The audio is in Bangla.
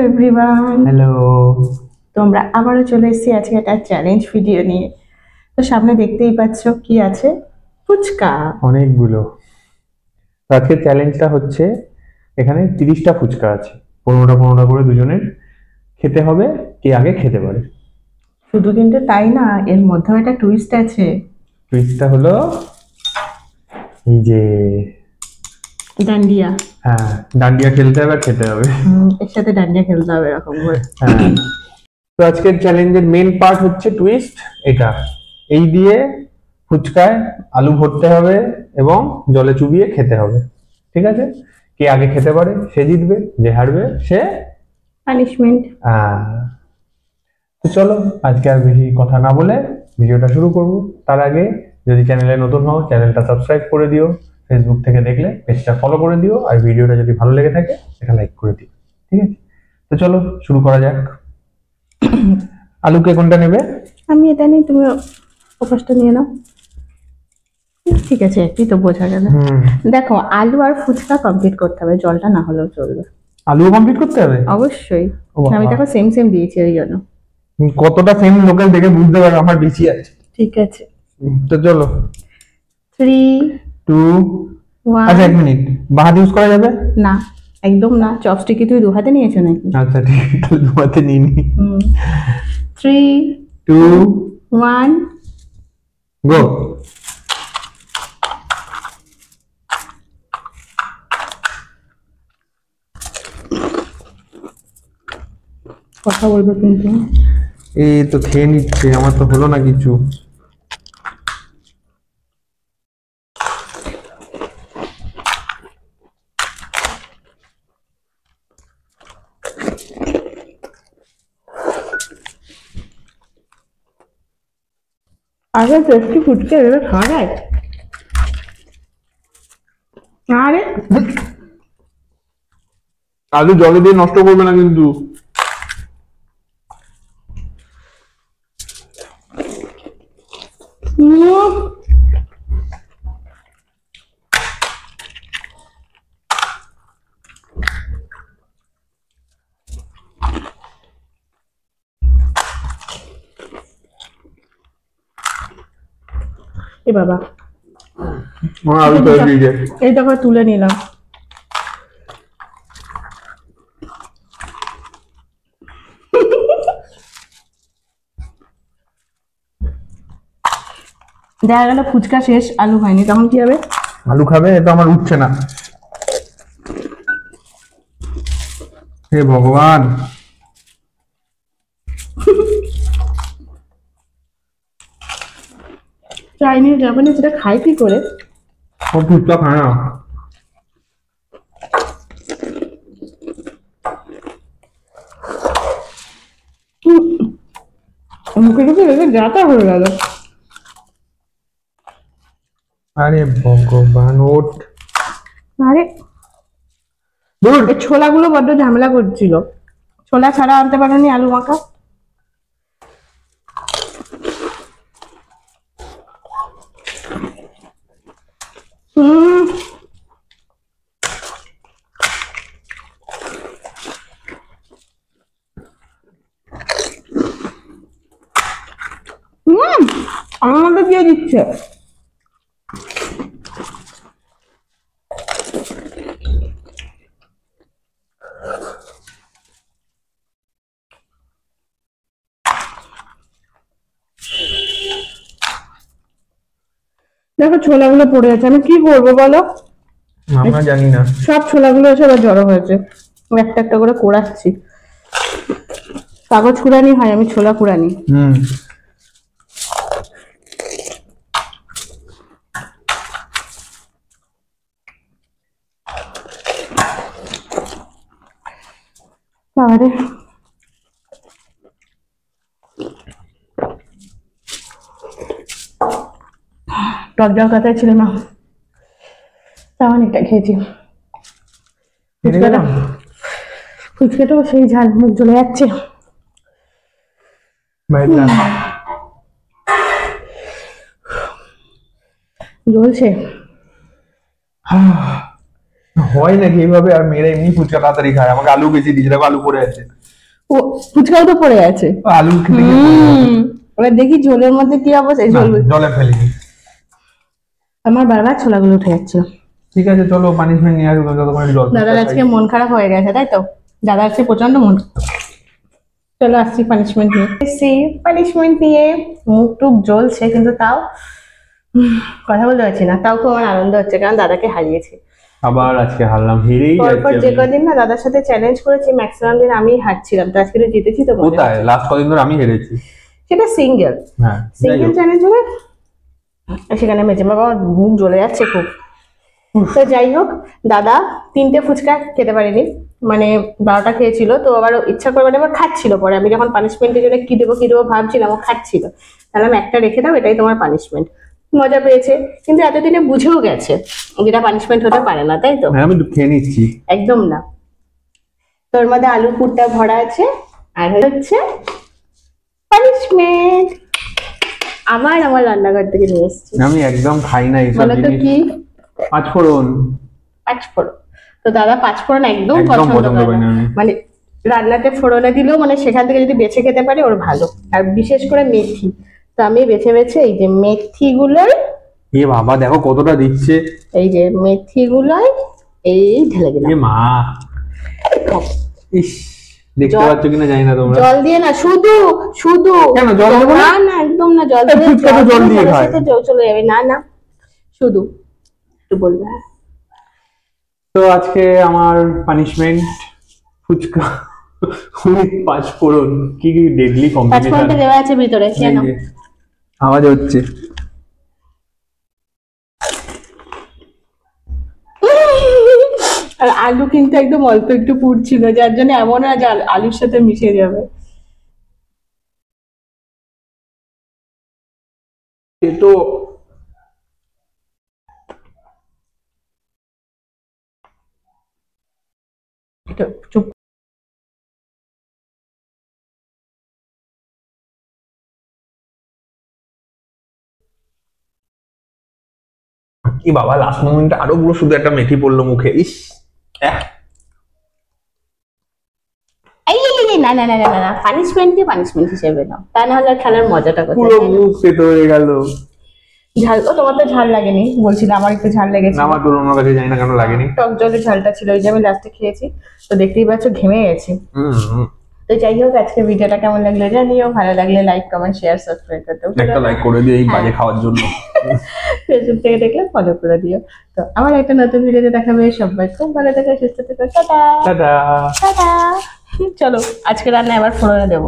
Everyone, hello. তো আমরা আবারও চলে এসেছি আজকে একটা চ্যালেঞ্জ ভিডিও নিয়ে। তো সামনে দেখতেই পাচ্ছ কি আছে, ফুচকা অনেকগুলো। আজকের চ্যালেঞ্জটা হচ্ছে, এখানে 30টা ফুচকা আছে, 15টা করে দুজনের খেতে হবে, কে আগে খেতে পারে। শুধু কিন্তু তাই না, এর মধ্যেও একটা টুইস্ট আছে। টুইস্টটা হলো এই যে, ডান্ডিয়া। হ্যাঁ, ডান্ডিয়া খেলতে হবে আর খেতে হবে। এর সাথে ডান্ডিয়া খেলতে হবে এরকম করে। হ্যাঁ, তো আজকের চ্যালেঞ্জের মেন পার্ট হচ্ছে টুইস্ট এটা। এই দিয়ে ফুচকায় আলু ভরতে হবে এবং জলে চুবিয়ে খেতে হবে, ঠিক আছে? কে আগে খেতে পারে সে জিতবে, যে হারবে সে পানিশমেন্ট। তো চলো, আজকে আর বেশি কথা না বলে ভিডিওটা শুরু করব। তার আগে যদি চ্যানেলে নতুন হও, চ্যানেলটা সাবস্ক্রাইব করে দিও, ফেসবুক থেকে দেখলে পেজটা ফলো করে দিও, আর ভিডিওটা যদি ভালো লেগে থাকে এটা লাইক করে দিও, ঠিক আছে? তো চলো শুরু করা যাক। আলুকে কোনটা নেবে? আমি এটা নেই, তুমি ওপাশটা নিয়ে নাও। ঠিক আছে, একই তো বোঝা গেল। দেখো, আলু আর ফুচকা কমপ্লিট করতে হবে, জলটা না হলেও চলবে। আলুও কমপ্লিট করতে হবে অবশ্যই। ও বাবা। আমি দেখো সেম সেম দিয়েছি ওই জন্য। কতটা সেম লোকের দেখে বুঝতে পারো আমার বেশি আছে। ঠিক আছে, তো চলো 3 2 1। আচ্ছা, 1 মিনিট, বাঁ হাত ইউজ করা যাবে না, একদম না। চপস্টিক কি তুই দু হাতে নিয়েছো নাকি? আচ্ছা ঠিক আছে, তাহলে দু হাতে নিয়ে নি। 3 2 1। গো। কথা বলবো কিন্তু। এই তো খেয়ে নিচ্ছে, আমার তো হলো না কিছু। আগে টেস্টি ফুটকে এভাবে খাওয়া যায়? আরে আলু জলে দিয়ে নষ্ট করবে না কিন্তু। এ বাবা, আলু ফেলে দিয়েছে। এই দেখো তুলে নিলাম। দেখা গেল ফুচকা শেষ, আলু হয়নি, তখন কি হবে? আলু খাবে? এটা আমার উঠছে না, হে ভগবান। চাইনিজ জাপানিজ এটা খাই কি করে? ও ফুচকা খায় না। মুখে মুখে লেগে যাতা হয়ে গেল। আরে ভগবান, ওঠ। আরে দূর। এই ছোলাগুলো বড্ড ঝামেলা করছিল। ছোলা ছাড়া আনতে পারোনি আলু মাখা? আমার মধ্যে দিয়ে দিচ্ছে। দেখো ছোলাগুলো পড়ে আছে, আমি কি করবো বলো? আমরা জানি না। সব ছোলাগুলো এসে আবার জড়ো হয়েছে। একটা একটা করে কোড়াচ্ছি। কাগজ কুড়ানি হয়, আমি ছোলা কুড়ানি। আরে টক জল কথাই ছিল না, তাও অনেকটা খেয়েছি। ফুচকাটাও সেই ঝাল, মুখ জ্বলে যাচ্ছে। জ্বলছে। হয় নাকি এইভাবে? আর মেয়েরা এমনি ফুচকা তাড়াতাড়ি খায়, আমাকে আলু বেশি দিয়েছে, দেখো আলু পড়ে আছে। ও ফুচকাও তো পড়ে আছে। আলু খেতে গিয়ে পড়ে গেছে। এবার দেখি ঝোলের মধ্যে কি অবস্থা। না, জলে ফেলিনি। আমার বারবার ছোলাগুলো উঠে যাচ্ছিল। ঠিক আছে চলো পানিশমেন্ট নিয়ে আসবো, যতক্ষণ একটু জল দাদার আজকে মন খারাপ হয়ে গেছে তাই তো? দাদা আজকে প্রচন্ড মন। চলো আসছি পানিশমেন্ট নিয়ে। এসছি পানিশমেন্ট নিয়ে, মুখ টুক জ্বলছে কিন্তু তাও কথা বলতে পারছি না। তাও খুব আমার আনন্দ হচ্ছে কারণ দাদাকে হারিয়েছি। আবার আজকে হারলাম, হেরেই পরপর যাচ্ছি যে আমি। কদিন না দাদার সাথে চ্যালেঞ্জ করেছি ম্যাক্সিমাম দিন আমি হারছিলাম, তো আজকে তো জিতেছি তো মনে কোথায় হচ্ছে। লাস্ট কদিন ধরে আমি হেরেছি। সেটা সিঙ্গেল হ্যাঁ সিঙ্গেল চ্যালেঞ্জ হবে, সেখানে মেজে বাবা মুখ জ্বলে যাচ্ছে খুব। তো যাই হোক, দাদা 3টে ফুচকা খেতে পারিনি, মানে 12টা খেয়েছিল, তো আবার ইচ্ছা করে মানে আবার খাচ্ছিল। পরে আমি যখন পানিশমেন্টের জন্য কি দেবো ভাবছিলাম, ও খাচ্ছিল, তাহলে আমি একটা রেখে দাও, এটাই তোমার পানিশমেন্ট। মজা পেয়েছে, কিন্তু এতদিনে বুঝেও গেছে যেটা পানিশমেন্ট হতে পারে না, তাই তো? হ্যাঁ আমি তো খেয়ে নিচ্ছি। একদম না। তোর মধ্যে আলুর পুরটা ভরা আছে, আর হচ্ছে পানিশমেন্ট আমার রান্নাঘর থেকে নিয়ে এসেছি। আমি একদম খাই না এইসব বলো তো জিনিস। কি? পাঁচফোড়ন। পাঁচফোড়ন। তো দাদা পাঁচফোড়ন একদম একদম পছন্দ পছন্দ করে করি না। না আমি। মানে রান্নাতে ফোড়নে দিলেও মানে সেখান থেকে যদি বেছে খেতে পারে ওর ভালো। আর বিশেষ করে মেথি, তো আমি বেছে বেছে এই যে মেথি গুলোই, এ বাবা দেখো কতটা দিচ্ছে। এই যে মেথি গুলোই এই ঢেলে দিলাম। এ মা, ইস, দেখতে জল- পাচ্ছ কিনা জানি না তোমরা। জল দিয়ে না, শুধু শুধু কেন, জল দেবো না? না না একদম না, জল এই দিয়ে ফুচকা তো জল দিয়ে খায়। চলে যাবে। না না শুধু একটু বলবে। তো আজকে আমার পানিশমেন্ট ফুচকা উইথ পাঁচফোড়ন। কি কি ডেডলি কম্বিনেশন। পাঁচফোড়নটা দেওয়া আছে ভিতরে, কেন? আওয়াজ হচ্ছে। আর আলু কিন্তু একদম অল্প একটু পুড়ছিল, যার জন্য এমন না যে আলুর সাথে মিশে যাবে। এ তো একটু চুপ। কি বাবা, লাস্ট মোমেন্টে আরো পুরো শুধু একটা মেথি পড়লো মুখে। ইস, আহ, এই এই, এই, না না না না না, পানিশমেন্টকে পানিশমেন্ট হিসেবে নাও, তা না হলে আর খেলার মজাটা পুরো কোথায়, তাই না? মুখ তেতো হয়ে গেল। ঝাল, ও তোমার তো ঝাল লাগেনি বলছিল, আমার একটু ঝাল লেগেছে। না, আমার তোর অন্য কাছে জানি না কেন লাগেনি। টক জলের ঝালটা ছিল, ওই যে আমি লাস্টে খেয়েছি, তো দেখতেই পাচ্ছ ঘেমে গেছি। হুম। তো যাই হোক, আজকে ভিডিওটা কেমন লাগলো জানিও, ভালো লাগলে লাইক কমেন্ট শেয়ার সাবস্ক্রাইব করতে ভুলো একটা না। লাইক করে দিও এই বাজে খাওয়ার জন্য। ফেসবুক থেকে দেখলে ফলো করে দিও। তো আমার একটা নতুন ভিডিওতে দেখাবে, সবাই খুব ভালো থেকো, সুস্থ থেকো, টাটা টাটা। টাটা। চলো আজকে রান্না আবার ফোড়নে দেবো।